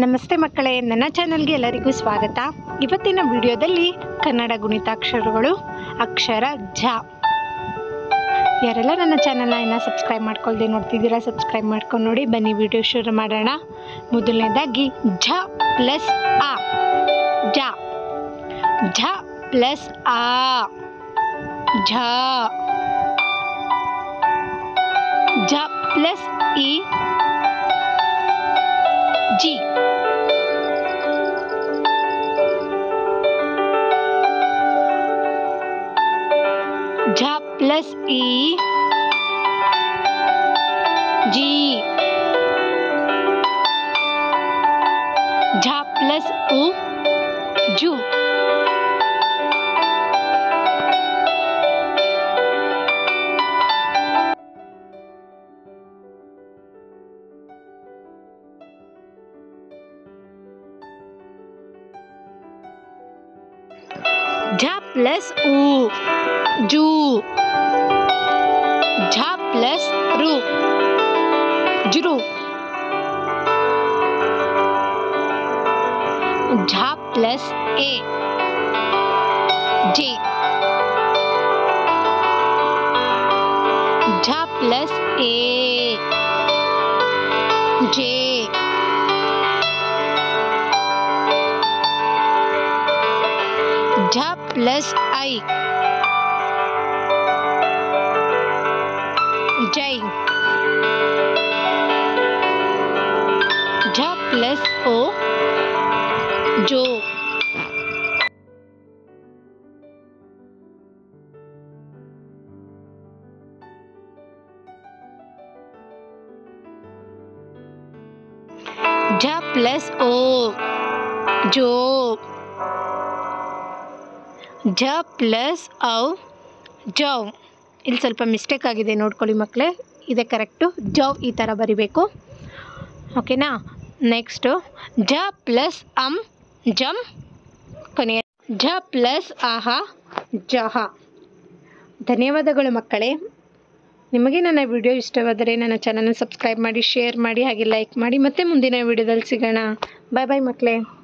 ನಮಸ್ತೆ ಮಕ್ಕಳೇ, ನನ್ನ ಚಾನಲ್ಗೆ ಎಲ್ಲರಿಗೂ ಸ್ವಾಗತ. ಇವತ್ತಿನ ವಿಡಿಯೋದಲ್ಲಿ ಕನ್ನಡ ಗುಣಿತಾಕ್ಷರಗಳು ಅಕ್ಷರ ಝ. ಯಾರೆಲ್ಲ ನನ್ನ ಚಾನಲ್ನ ಇನ್ನೂ ಸಬ್ಸ್ಕ್ರೈಬ್ ಮಾಡ್ಕೊಳ್ದೆ ನೋಡ್ತಿದ್ದೀರಾ, ಸಬ್ಸ್ಕ್ರೈಬ್ ಮಾಡ್ಕೊಂಡು ನೋಡಿ. ಬನ್ನಿ ವಿಡಿಯೋ ಶುರು ಮಾಡೋಣ. ಮೊದಲನೇದಾಗಿ ಝ ಪ್ಲಸ್ ಆ. ಝ ಝ ಪ್ಲಸ್ ಆ. ಝ ಝ ಪ್ಲಸ್ ಇ. जी झ प्लस ई. जी झ प्लस उ. जू झ प्लस उ. जू झ प्लस रू. जुरू झ प्लस ए. जे झ प्लस ए. जे झ प्लस आई. जय झ प्लस ओ. जो झ प्लस ओ. जो झ प्लस औ. जौ. ಇಲ್ಲಿ ಸ್ವಲ್ಪ ಮಿಸ್ಟೇಕ್ ಆಗಿದೆ, ನೋಡ್ಕೊಳ್ಳಿ ಮಕ್ಕಳೇ. ಇದೆ ಕರೆಕ್ಟು. ಜೌ ಈ ಥರ ಬರಿಬೇಕು, ಓಕೆನಾ. ನೆಕ್ಸ್ಟು ಝ ಪ್ಲಸ್ ಅಮ್. ಜಮ್. ಕೊನೆಯ ಝ ಪ್ಲಸ್ ಆಹ. ಜಹ. ಧನ್ಯವಾದಗಳು ಮಕ್ಕಳೇ. ನಿಮಗೆ ನನ್ನ ವಿಡಿಯೋ ಇಷ್ಟವಾದರೆ ನನ್ನ ಚಾನಲ್ನ ಸಬ್ಸ್ಕ್ರೈಬ್ ಮಾಡಿ, ಶೇರ್ ಮಾಡಿ, ಹಾಗೆ ಲೈಕ್ ಮಾಡಿ. ಮತ್ತೆ ಮುಂದಿನ ವಿಡಿಯೋದಲ್ಲಿ ಸಿಗೋಣ. ಬಾಯ್ ಬಾಯ್ ಮಕ್ಕಳೇ.